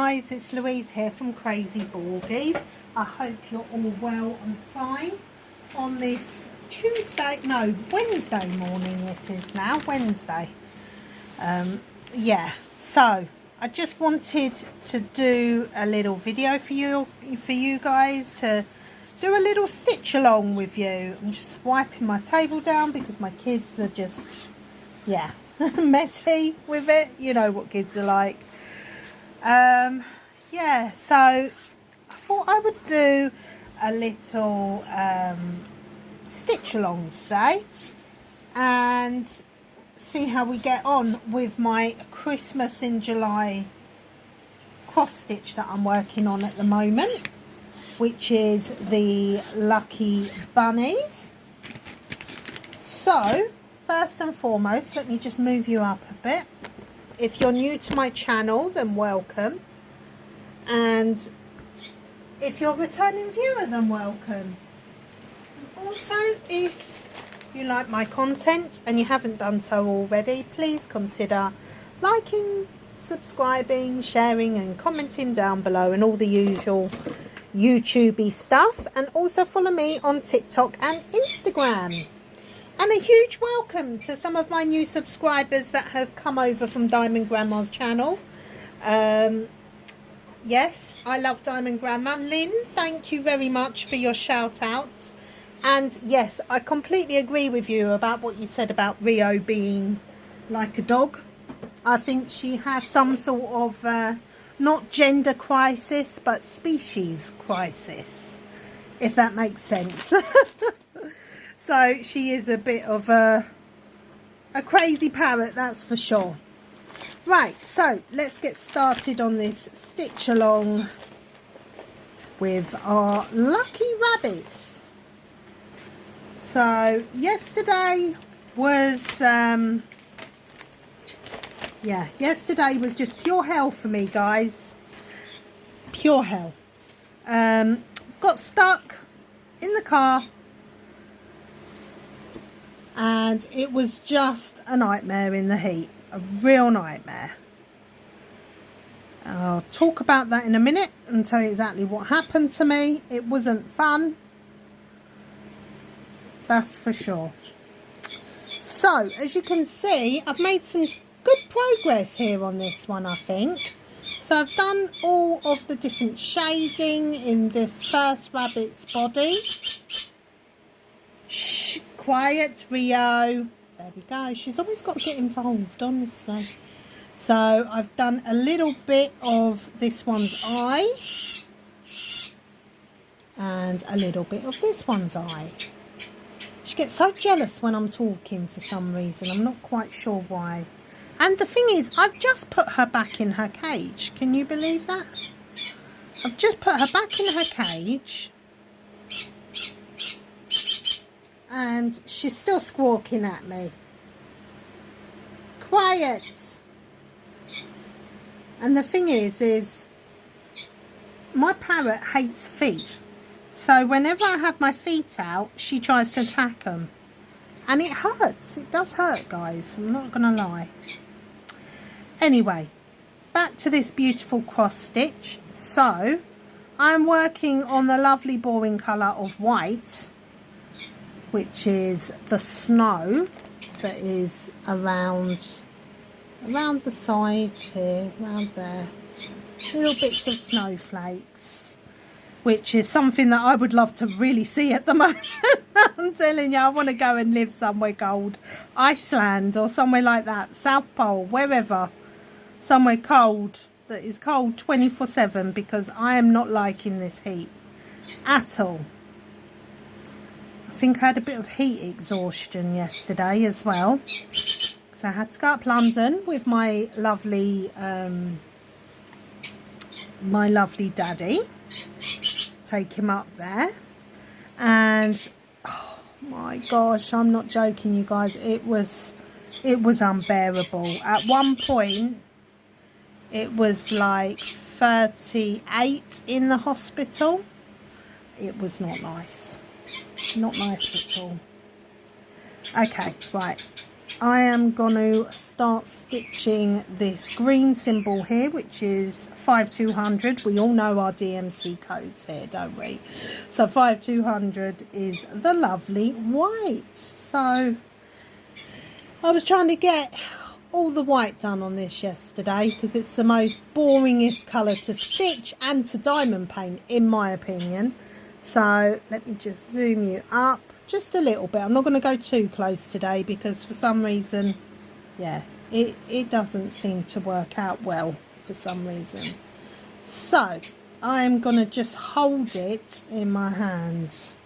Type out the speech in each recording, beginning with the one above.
guys, it's Louise here from Crazy Borgies. I hope you're all well and fine on this Wednesday morning it is now, Wednesday. Yeah, so I just wanted to do a little video for you guys to do a little stitch along with you. I'm just wiping my table down because my kids are just, yeah, messy with it. You know what kids are like. Yeah, so I thought I would do a little stitch along today and see how we get on with my Christmas in July cross stitch that I'm working on at the moment, which is the Lucky Bunnies. So first and foremost, let me just move you up a bit. If you're new to my channel, then welcome, and if you're a returning viewer, then welcome. Also, if you like my content and you haven't done so already, please consider liking, subscribing, sharing and commenting down below and all the usual YouTubey stuff, and also follow me on TikTok and Instagram. And a huge welcome to some of my new subscribers that have come over from Diamond Grandma's channel. Yes, I love Diamond Grandma. Lynn, thank you very much for your shout outs. And yes, I completely agree with you about what you said about Rio being like a dog. I think she has some sort of, not gender crisis, but species crisis, if that makes sense. So she is a bit of a crazy parrot, that's for sure. Right, so let's get started on this stitch along with our lucky rabbits. So yesterday was, yesterday was just pure hell for me, guys. Pure hell. Got stuck in the car. And it was just a nightmare in the heat. A real nightmare. I'll talk about that in a minute and tell you exactly what happened to me. It wasn't fun. That's for sure. So, as you can see, I've made some good progress here on this one, I think. So I've done all of the different shading in the first rabbit's body. Shh. Quiet, Rio. There we go. She's always got to get involved, honestly. So I've done a little bit of this one's eye and a little bit of this one's eye. She gets so jealous when I'm talking for some reason. I'm not quite sure why. And the thing is, I've just put her back in her cage. Can you believe that? I've just put her back in her cage. And she's still squawking at me. Quiet. And the thing is my parrot hates feet. So whenever I have my feet out, she tries to attack them. And it hurts. It does hurt, guys. I'm not going to lie. Anyway, back to this beautiful cross stitch. So I'm working on the lovely boring colour of white, which is the snow that is around the side here, around there. Little bits of snowflakes, which is something that I would love to really see at the moment. I'm telling you, I want to go and live somewhere cold. Iceland or somewhere like that. South Pole, wherever. Somewhere cold, that is cold 24/7, because I am not liking this heat at all. I think I had a bit of heat exhaustion yesterday as well, so I had to go up London with my lovely daddy, take him up there, and oh my gosh, I'm not joking, you guys, it was unbearable. At one point it was like 38 in the hospital. It was not nice. Not nice at all. Okay, right. I am going to start stitching this green symbol here, which is 5200. We all know our DMC codes here, don't we? So 5200 is the lovely white. So I was trying to get all the white done on this yesterday because it's the most boringest colour to stitch and to diamond paint, in my opinion. So let me just zoom you up just a little bit. I'm not going to go too close today because for some reason, yeah, it doesn't seem to work out well for some reason. So I'm going to just hold it in my hands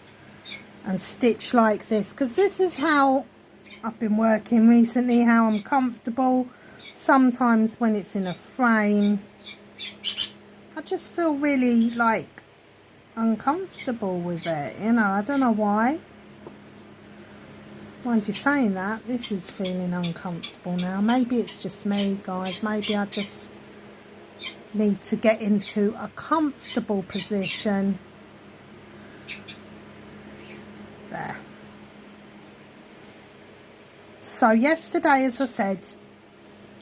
and stitch like this, because this is how I've been working recently, how I'm comfortable. Sometimes when it's in a frame, I just feel really like uncomfortable with it, you know. I don't know why. Mind you saying that, this is feeling uncomfortable now. Maybe it's just me, guys. Maybe I just need to get into a comfortable position. There. So yesterday, as I said,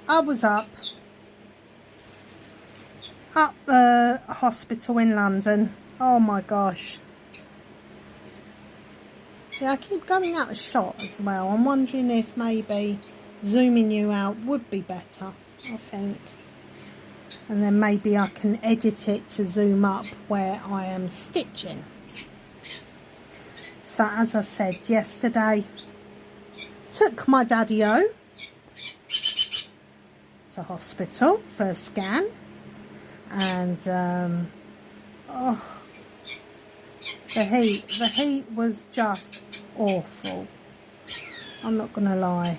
I was up the hospital in London. Oh my gosh. Yeah, I keep going out of shot as well. I'm wondering if maybe zooming you out would be better, I think. And then maybe I can edit it to zoom up where I am stitching. So as I said yesterday, took my daddy-o to hospital for a scan. And, oh, the heat was just awful. I'm not gonna lie.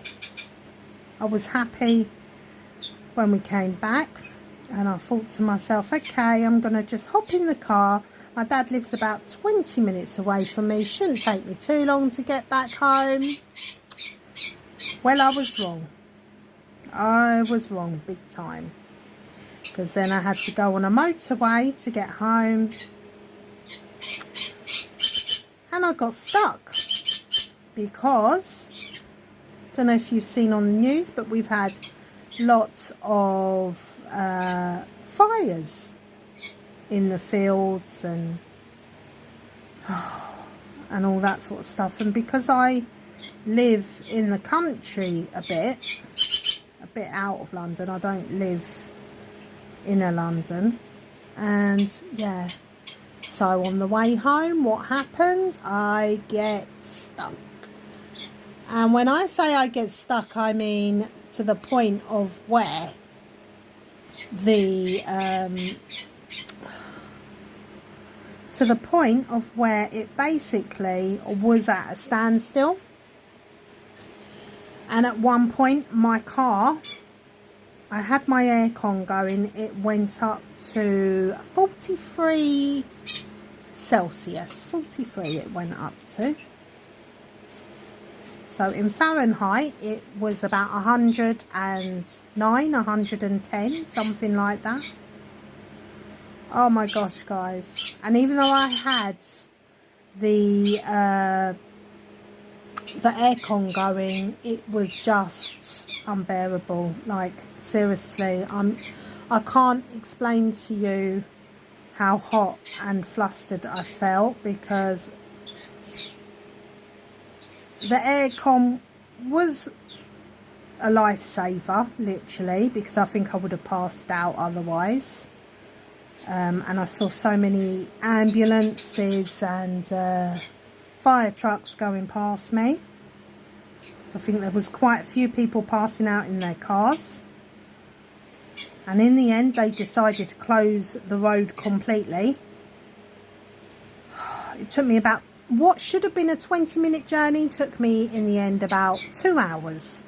I was happy when we came back, and I thought to myself, okay, I'm gonna just hop in the car. My dad lives about 20 minutes away from me. Shouldn't take me too long to get back home. Well, I was wrong. I was wrong big time, because then I had to go on a motorway to get home. And I got stuck because, I don't know if you've seen on the news, but we've had lots of fires in the fields and all that sort of stuff. And because I live in the country a bit out of London, I don't live inner London, and yeah. So on the way home, what happens? I get stuck. And when I say I get stuck, I mean to the point of where it basically was at a standstill. And at one point, my car, I had my aircon going, it went up to 43 Celsius, 43 it went up to. So in Fahrenheit, it was about 109, 110, something like that. Oh my gosh, guys. And even though I had the aircon going, it was just unbearable. Like, seriously, I can't explain to you how hot and flustered I felt, because the aircon was a lifesaver, literally, because I think I would have passed out otherwise. And I saw so many ambulances and fire trucks going past me. I think there was quite a few people passing out in their cars. And in the end, they decided to close the road completely. It took me about, what should have been a 20-minute journey, took me in the end about 2 hours.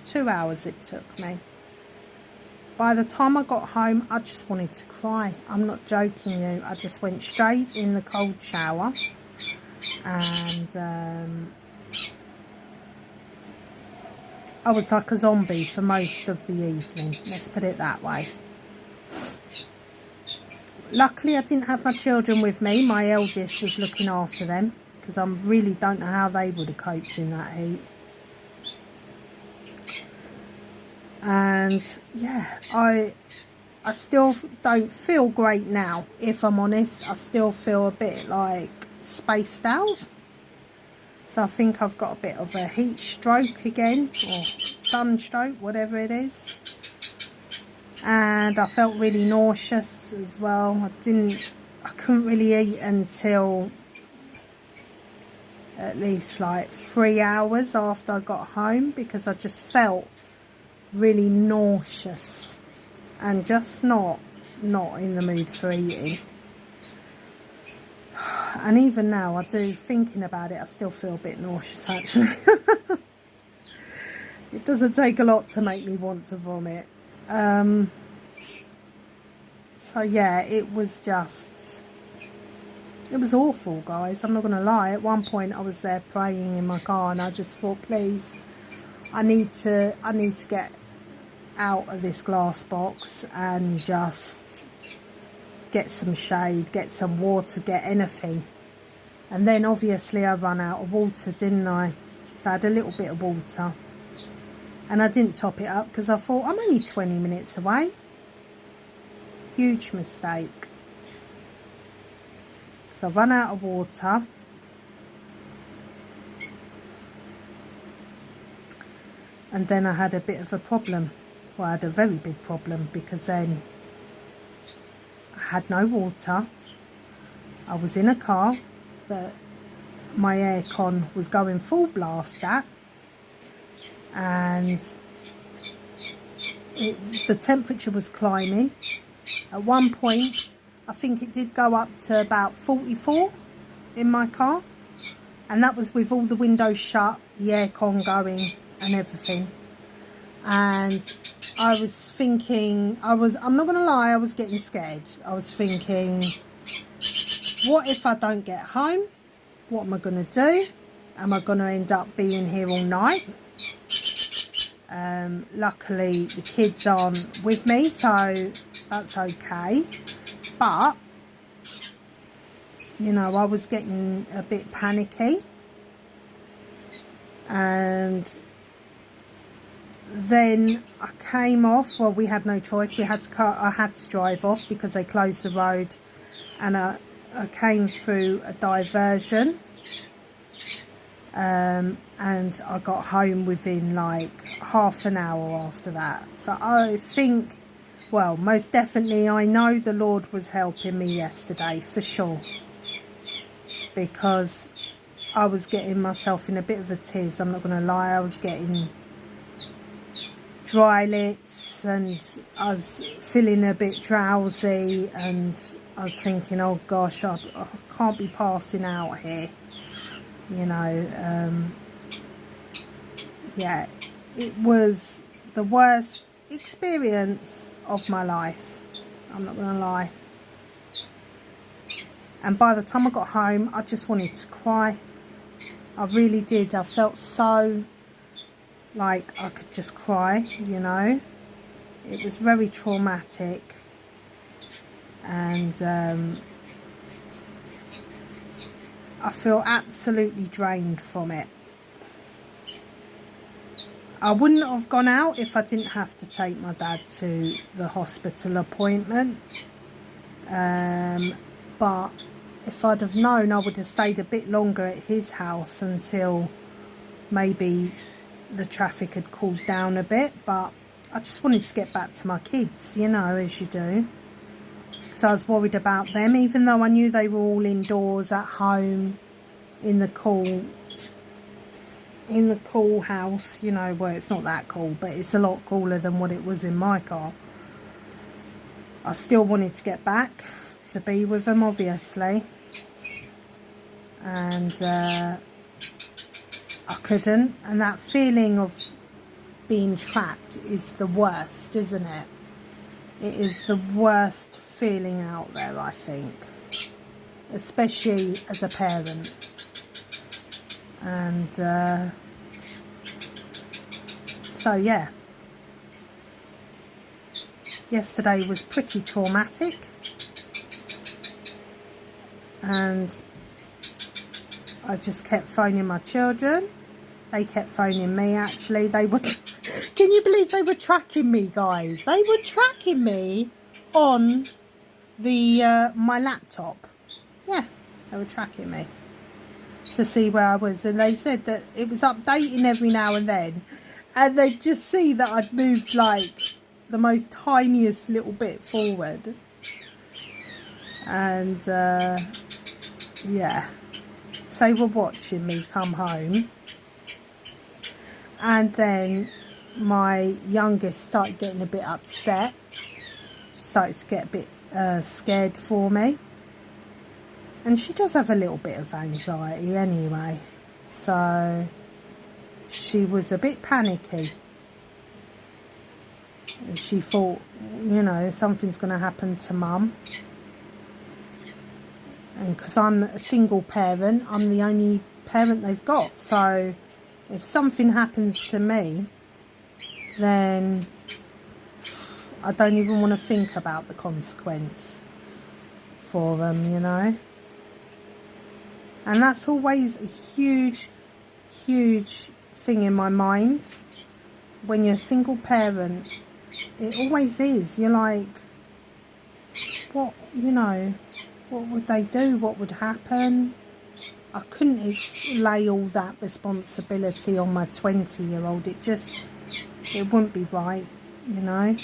2 hours it took me. By the time I got home, I just wanted to cry. I'm not joking you. I just went straight in the cold shower. And I was like a zombie for most of the evening. Let's put it that way. Luckily, I didn't have my children with me. My eldest was looking after them, because I really don't know how they would have coped in that heat. And yeah, I still don't feel great now, if I'm honest. I still feel a bit like spaced out. So I think I've got a bit of a heat stroke again, or sunstroke, whatever it is. And I felt really nauseous as well. I couldn't really eat until at least like 3 hours after I got home, because I just felt really nauseous and just not in the mood for eating. And even now, thinking about it, I still feel a bit nauseous actually. It doesn't take a lot to make me want to vomit. So yeah, it was awful, guys. I'm not gonna lie. At one point I was there praying in my car, and I just thought, please, I need to get out of this glass box and just get some shade, get some water, get anything. And then obviously I ran out of water, didn't I? So I had a little bit of water, and I didn't top it up because I thought, I'm only 20 minutes away. Huge mistake. So I ran out of water, and then I had a bit of a problem. Well, I had a very big problem, because then I had no water. I was in a car that my aircon was going full blast at, and the temperature was climbing. At one point I think it did go up to about 44 in my car, and that was with all the windows shut, the aircon going and everything. And I was thinking, I'm not gonna lie, I was getting scared. I was thinking, what if I don't get home? What am I gonna do? Am I gonna end up being here all night? Luckily the kids aren't with me, so that's okay. But you know, I was getting a bit panicky, and then I came off. Well, we had no choice. I had to drive off because they closed the road, and I came through a diversion, and I got home within like half an hour after that. So I think, well, most definitely I know the Lord was helping me yesterday, for sure, because I was getting myself in a bit of a tiz. I'm not going to lie, I was getting dry lips, and I was feeling a bit drowsy, and I was thinking, oh gosh, I can't be passing out here, you know. Yeah, it was the worst experience of my life, I'm not gonna lie. And by the time I got home, I just wanted to cry. I really did. I felt so like I could just cry, you know. It was very traumatic, and I feel absolutely drained from it. I wouldn't have gone out if I didn't have to take my dad to the hospital appointment, but if I'd have known, I would have stayed a bit longer at his house until maybe the traffic had cooled down a bit. But I just wanted to get back to my kids, you know, as you do. So I was worried about them, even though I knew they were all indoors at home in the cool house, you know. Well, it's not that cool, but it's a lot cooler than what it was in my car. I still wanted to get back to be with them, obviously, and I couldn't. And that feeling of being trapped is the worst, isn't it? It is the worst feeling out there, I think, especially as a parent. And so yeah, yesterday was pretty traumatic, and I just kept phoning my children, They kept phoning me, actually. They were... Can you believe they were tracking me, guys? They were tracking me on the my laptop. Yeah, they were tracking me to see where I was. And they said that it was updating every now and then. And they'd just see that I'd moved, like, the most tiniest little bit forward. And, yeah. So they were watching me come home. And then my youngest started getting a bit upset. She started to get a bit scared for me. And she does have a little bit of anxiety anyway. So she was a bit panicky. And she thought, you know, something's going to happen to Mum. And because I'm a single parent, I'm the only parent they've got. So if something happens to me, then I don't even want to think about the consequence for them, you know. And that's always a huge, huge thing in my mind. When you're a single parent, it always is. You're like, what, you know, what would they do? What would happen? I couldn't lay all that responsibility on my 20-year-old. It wouldn't be right, you know.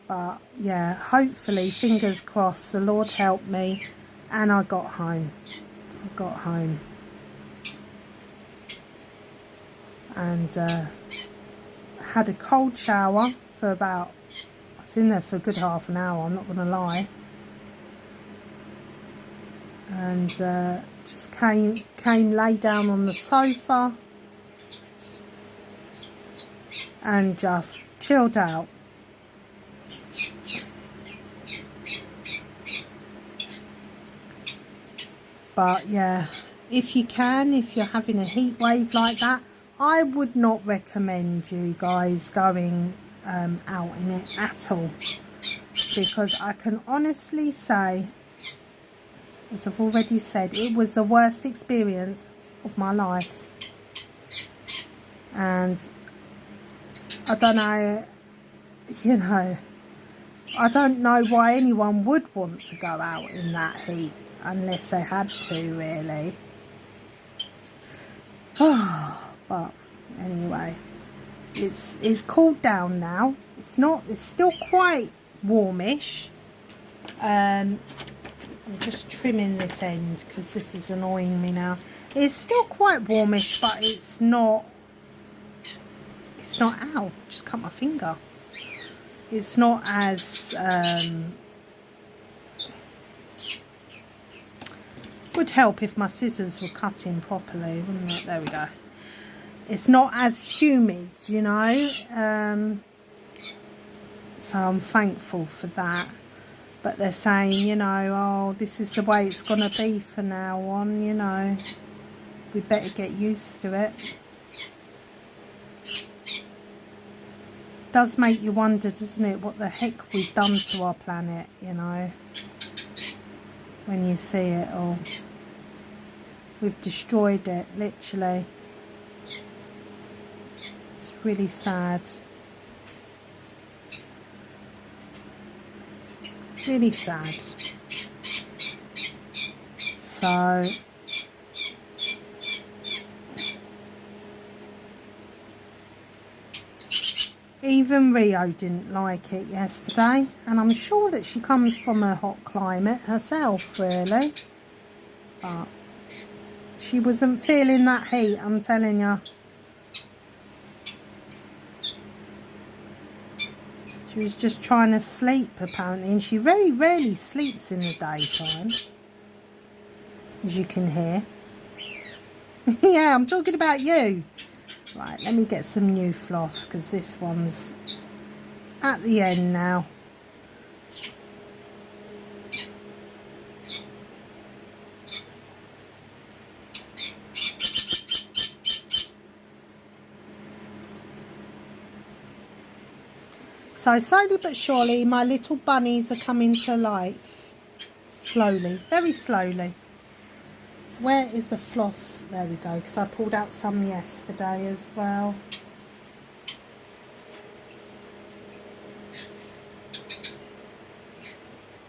But yeah, hopefully, fingers crossed, the Lord helped me, and I got home. And had a cold shower for about, I was in there for a good half an hour, I'm not going to lie. And just came lay down on the sofa and just chilled out. But yeah, if you're having a heat wave like that, I would not recommend you guys going out in it at all, because I can honestly say, as I've already said, it was the worst experience of my life. And I don't know, you know, I don't know why anyone would want to go out in that heat unless they had to, really. But anyway, it's cooled down now. It's still quite warmish. I'm just trimming this end because this is annoying me now. It's still quite warmish, but it's not, ow, just cut my finger. It's not as, would help if my scissors were cutting properly, wouldn't it? There we go. It's not as humid, you know, so I'm thankful for that. But they're saying, you know, oh, this is the way it's going to be from now on, you know. We better get used to it. Does make you wonder, doesn't it, what the heck we've done to our planet, you know, when you see it all. We've destroyed it, literally. It's really sad. Really sad. So even Rio didn't like it yesterday, and I'm sure that she comes from a hot climate herself, really, but she wasn't feeling that heat, I'm telling you. She was just trying to sleep, apparently, and she very rarely sleeps in the daytime, as you can hear. Yeah, I'm talking about you. Right, let me get some new floss, because this one's at the end now. So slowly but surely, my little bunnies are coming to life. Slowly, very slowly. Where is the floss? There we go, because I pulled out some yesterday as well.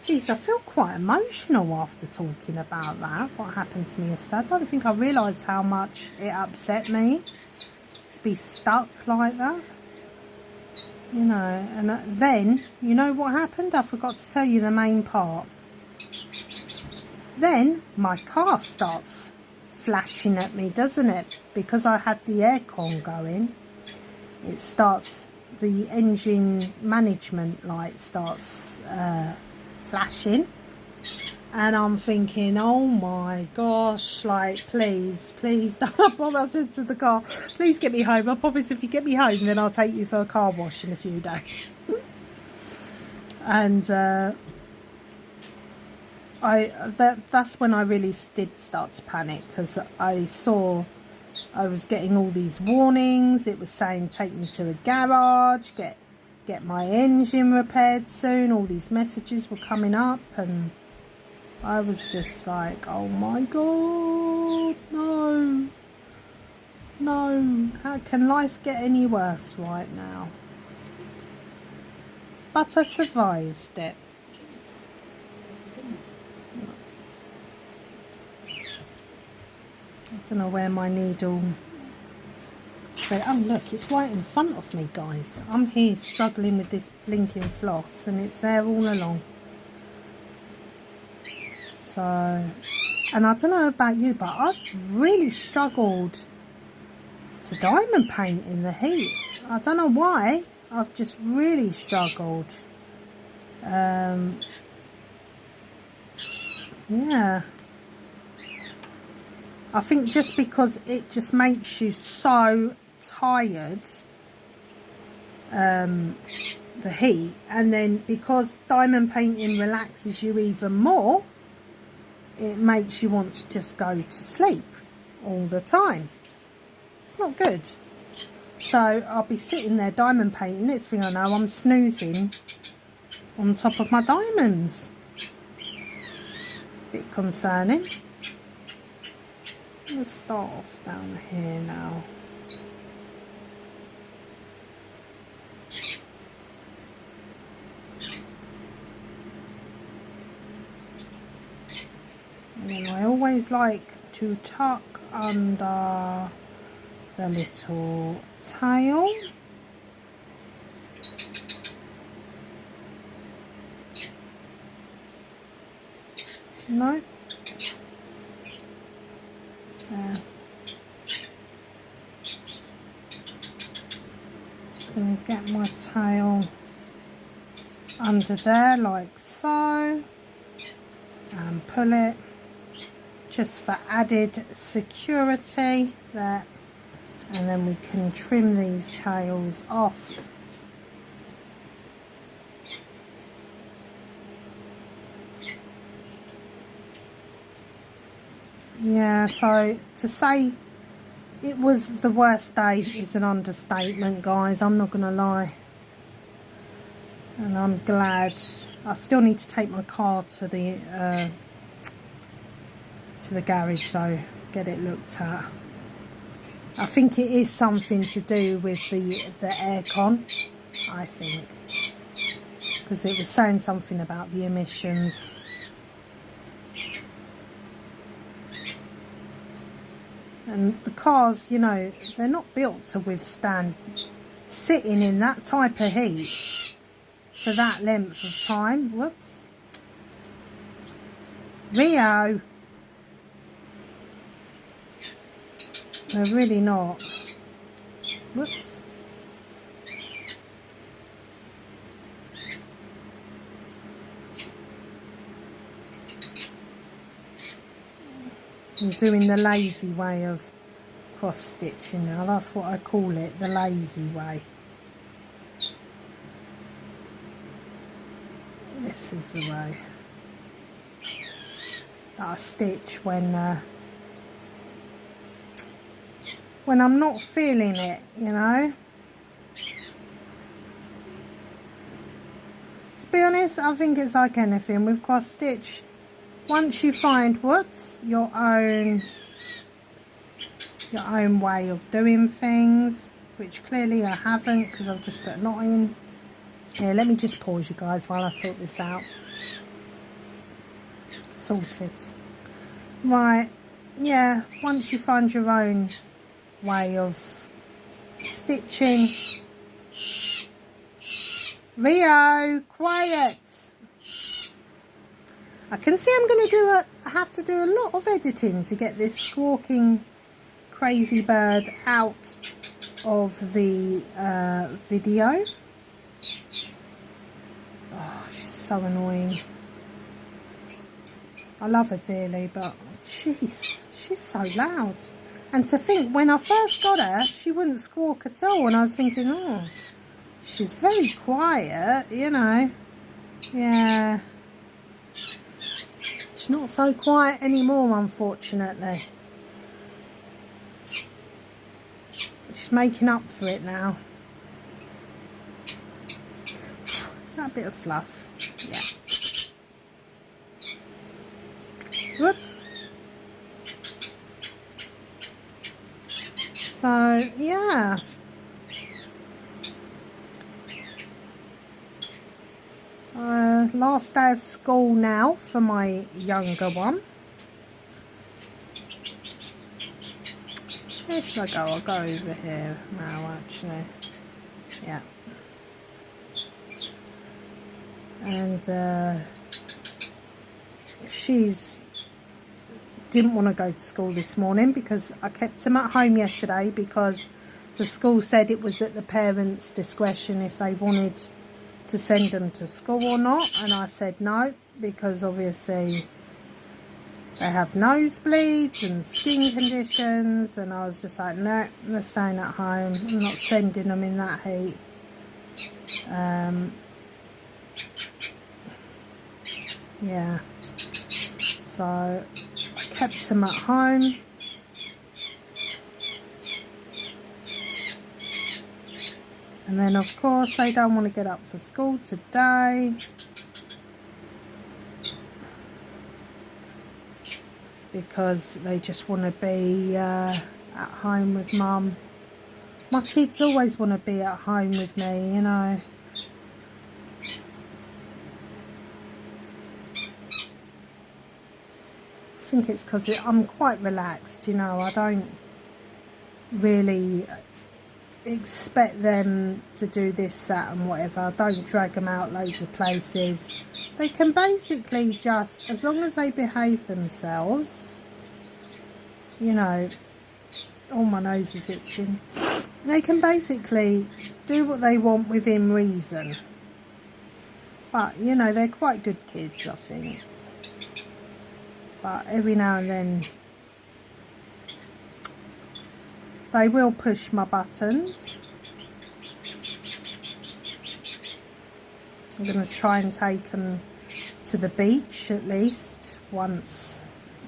Geez, I feel quite emotional after talking about that, what happened to me yesterday. I don't think I realised how much it upset me to be stuck like that. You know, and then, you know what happened? I forgot to tell you the main part. Then my car starts flashing at me, doesn't it? Because I had the aircon going. It starts, the engine management light starts flashing, and I'm thinking, oh my gosh, like, please don't. I said to the car, please get me home. I promise if you get me home, then I'll take you for a car wash in a few days. And that's when I really did start to panic, because I saw I was getting all these warnings. It was saying take me to a garage, get my engine repaired soon. All these messages were coming up, and I was just like, oh my god, no, how can life get any worse right now? But I survived it. I don't know where my needle. So, oh look, it's right in front of me, guys. I'm here struggling with this blinking floss, and it's there all along. So, and I don't know about you, but I've really struggled to diamond paint in the heat. I don't know why. I've just really struggled. Yeah. I think just because it just makes you so tired, the heat, and then because diamond painting relaxes you even more, it makes you want to just go to sleep all the time. It's not good. So I'll be sitting there diamond painting. Next thing I know, I'm snoozing on top of my diamonds. Bit concerning. Let's start off down here now. And then I always like to tuck under the little tail. No. There. Just going to get my tail under there like so, and pull it just for added security there, and then we can trim these tails off. Yeah, so to say it was the worst day is an understatement, guys. I'm not gonna lie, and I'm glad. I still need to take my car to the garage, so get it looked at. I think it is something to do with the aircon, I think, because it was saying something about the emissions. And the cars, you know, they're not built to withstand sitting in that type of heat for that length of time. Whoops. Rio. They're really not. Whoops. I'm doing the lazy way of cross stitching now. That's what I call it, the lazy way. This is the way that I stitch when I'm not feeling it, you know. To be honest, I think it's like anything with cross stitch. once you find what's your own way of doing things, which clearly I haven't because I've just put a knot in. Here, let me just pause you guys while I sort this out. Sorted. Right, yeah, once you find your own way of stitching. Rio, quiet. I can see I'm going to have to do a lot of editing to get this squawking crazy bird out of the video. Oh, she's so annoying. I love her dearly, but jeez, she's so loud. And to think, when I first got her, she wouldn't squawk at all, and I was thinking, oh, she's very quiet, you know. Yeah. She's not so quiet anymore, unfortunately. She's making up for it now. Is that a bit of fluff? Yeah. Whoops. So, yeah. Last day of school now for my younger one. Where should I go? I'll go over here now, actually. Yeah. And she's didn't want to go to school this morning because I kept him at home yesterday because the school said it was at the parents' discretion if they wanted to send them to school or not, and I said no, because obviously they have nosebleeds and skin conditions, and I was just like, no, they're staying at home. I'm not sending them in that heat. Yeah, so I kept them at home. And then of course they don't want to get up for school today because they just want to be at home with mum. My kids always want to be at home with me, you know. I think it's because I'm quite relaxed, you know. I don't really expect them to do this, that and whatever. I don't drag them out loads of places. They can basically just, as long as they behave themselves, you know. Oh, my nose is itching. They can basically do what they want within reason. But, you know, they're quite good kids, I think. But every now and then they will push my buttons. I'm going to try and take them to the beach at least once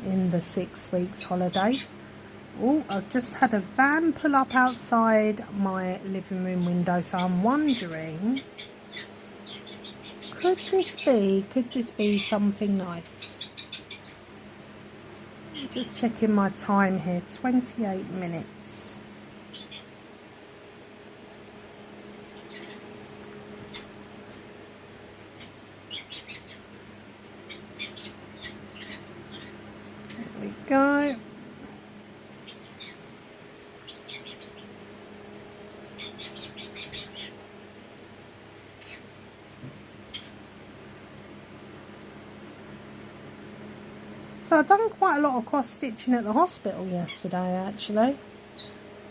in the 6 weeks holiday. Oh, I've just had a van pull up outside my living room window, so I'm wondering, could this be something nice? I'm just checking my time here, 28 minutes. There we go. So I've done quite a lot of cross stitching at the hospital yesterday actually.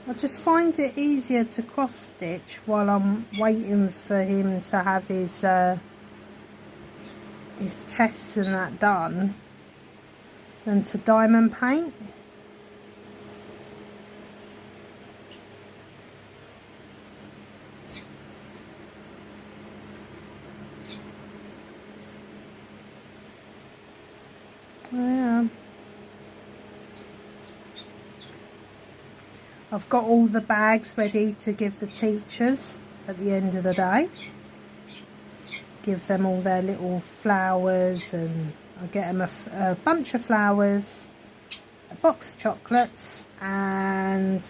I just find it easier to cross stitch while I'm waiting for him to have his tests and that done than to diamond paint. Yeah. I've got all the bags ready to give the teachers at the end of the day. Give them all their little flowers and I get them a bunch of flowers, a box of chocolates, and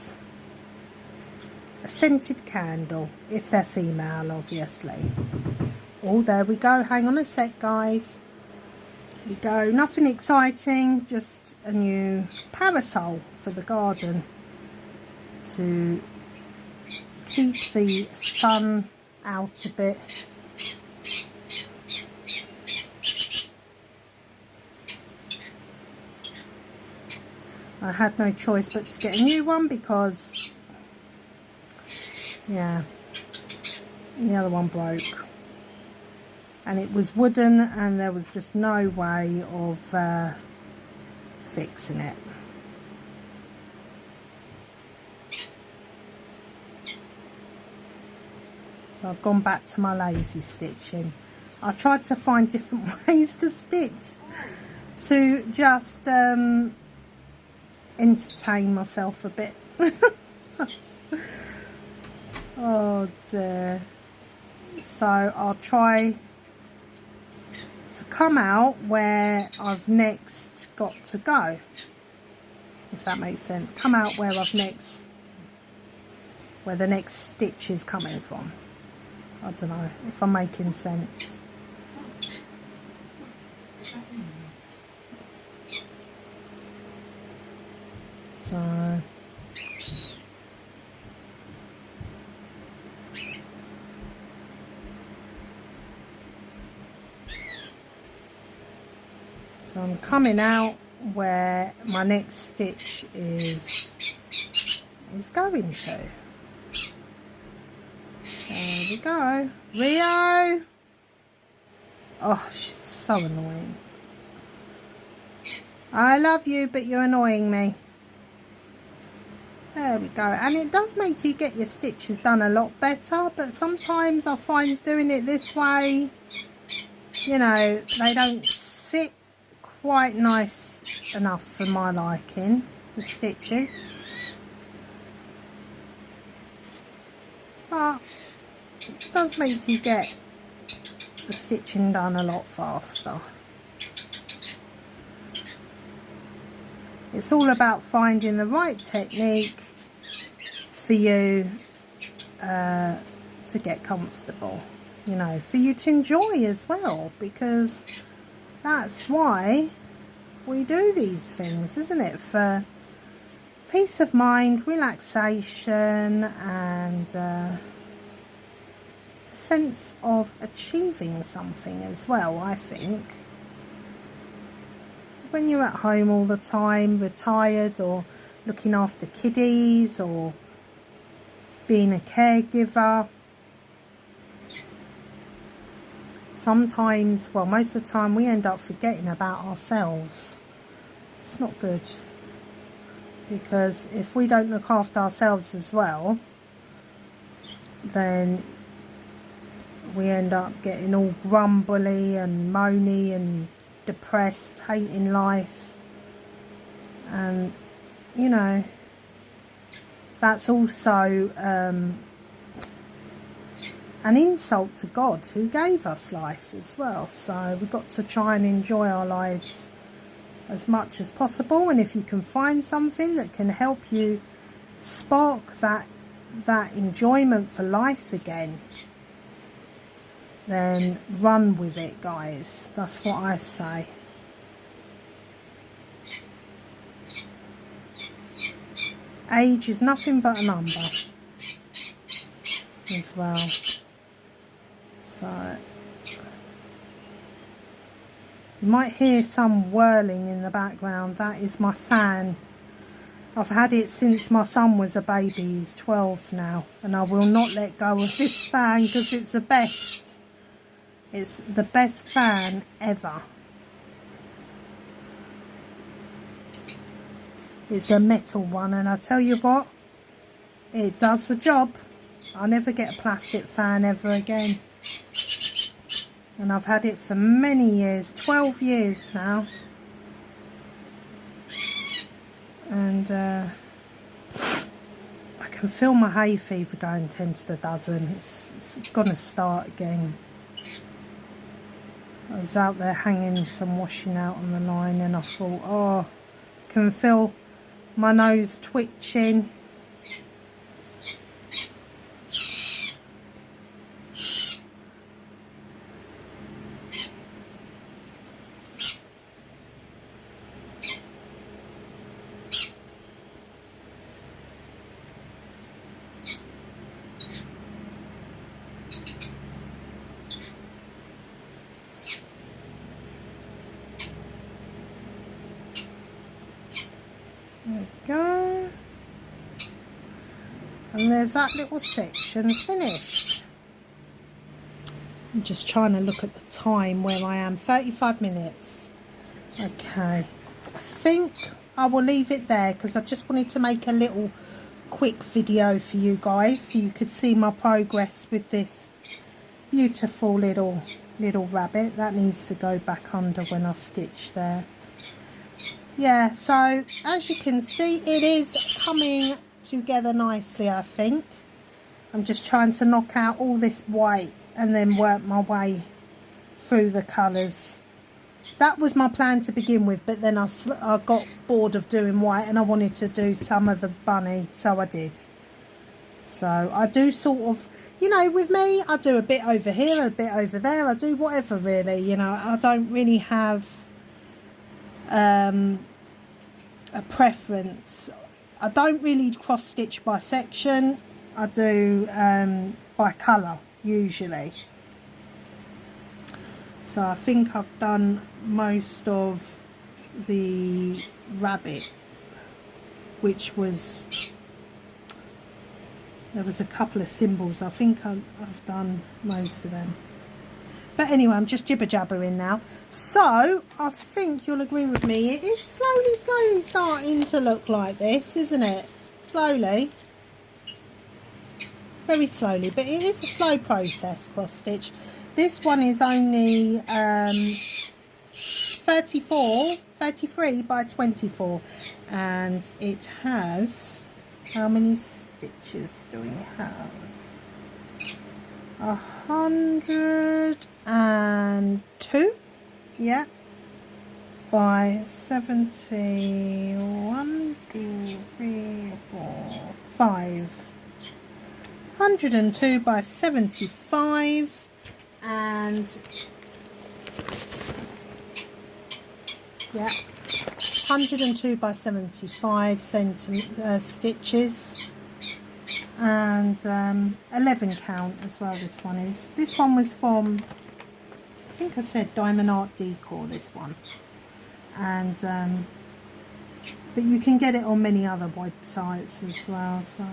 a scented candle, if they're female, obviously. Oh, there we go. Hang on a sec, guys. Here we go. Nothing exciting, just a new parasol for the garden to keep the sun out a bit. I had no choice but to get a new one because, yeah, the other one broke. And it was wooden and there was just no way of fixing it. So I've gone back to my lazy stitching. I tried to find different ways to stitch to just entertain myself a bit. Oh dear. So I'll try to come out where I've next got to go, if that makes sense. Come out where where the next stitch is coming from. I don't know if I'm making sense. So I'm coming out where my next stitch is going to. There we go. Rio! Oh, she's so annoying. I love you, but you're annoying me. There we go. And it does make you get your stitches done a lot better, but sometimes I find doing it this way, you know, they don't sit quite nice enough for my liking, the stitches. But it does make you get the stitching done a lot faster. It's all about finding the right technique for you to get comfortable, you know, for you to enjoy as well, because that's why we do these things, isn't it? For peace of mind, relaxation, and a sense of achieving something as well, I think. When you're at home all the time, retired, or looking after kiddies, or being a caregiver, sometimes, well, most of the time, we end up forgetting about ourselves. It's not good, because if we don't look after ourselves as well, then we end up getting all grumbly and moany and depressed, hating life. And, you know, that's also an insult to God, who gave us life as well. So we've got to try and enjoy our lives as much as possible, and if you can find something that can help you spark that enjoyment for life again, then run with it, guys. That's what I say. Age is nothing but a number as well. So you might hear some whirling in the background. That is my fan. I've had it since my son was a baby. He's 12 now, and I will not let go of this fan because it's the best. It's the best fan ever. It's a metal one, and I tell you what, it does the job. I'll never get a plastic fan ever again. And I've had it for many years, 12 years now. And I can feel my hay fever going 10 to the dozen. It's going to start again. I was out there hanging some washing out on the line and I thought, oh, I can feel my nose twitching. There we go. And there's that little section finished. I'm just trying to look at the time where I am. 35 minutes. Okay. I think I will leave it there because I just wanted to make a little quick video for you guys so you could see my progress with this beautiful little rabbit. That needs to go back under when I stitch there. Yeah, so as you can see, it is coming together nicely, I think. I'm just trying to knock out all this white and then work my way through the colours. That was my plan to begin with, but then I got bored of doing white and I wanted to do some of the bunny, so I did. So I do sort of, you know, with me, I do a bit over here, a bit over there. I do whatever really, you know. I don't really have a preference. I don't really cross stitch by section. I do by colour usually. So I think I've done most of the rabbit, which was, there was a couple of symbols. I think I've done most of them. But anyway, I'm just jibber jabbering now. So I think you'll agree with me, it is slowly starting to look like this, isn't it? Slowly, very slowly, but it is a slow process, cross stitch. This one is only 33 by 24, and it has, how many stitches do we have? 102, yeah, by 70, 1, 2, 3, 4, 5, 102 by 75, and yeah, 102 by 75 stitches, and 11 count as well. This one is, this one was from, I think I said Diamond Art Decor, this one, and but you can get it on many other websites as well. So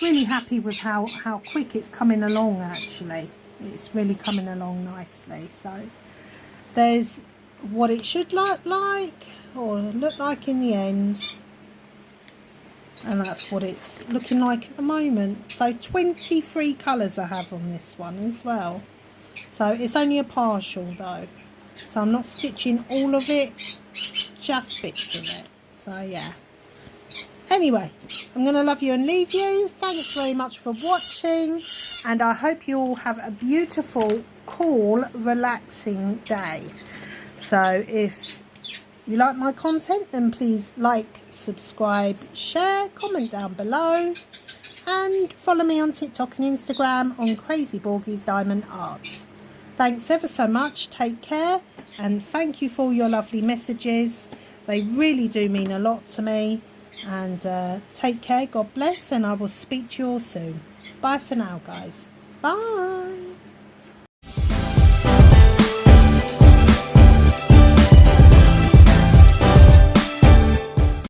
really happy with how quick it's coming along. Actually, it's really coming along nicely. So there's what it should look like, or look like in the end, and that's what it's looking like at the moment. So 23 colours I have on this one as well. So it's only a partial though, so I'm not stitching all of it, just bits of it. So yeah, anyway, I'm going to love you and leave you. Thanks very much for watching, and I hope you all have a beautiful, cool, relaxing day. So if you like my content, then please like, subscribe, share, comment down below, and follow me on TikTok and Instagram on Crazy Borgies Diamond Arts. Thanks ever so much, take care, and thank you for all your lovely messages. They really do mean a lot to me. And take care, God bless, and I will speak to you all soon. Bye for now, guys. Bye.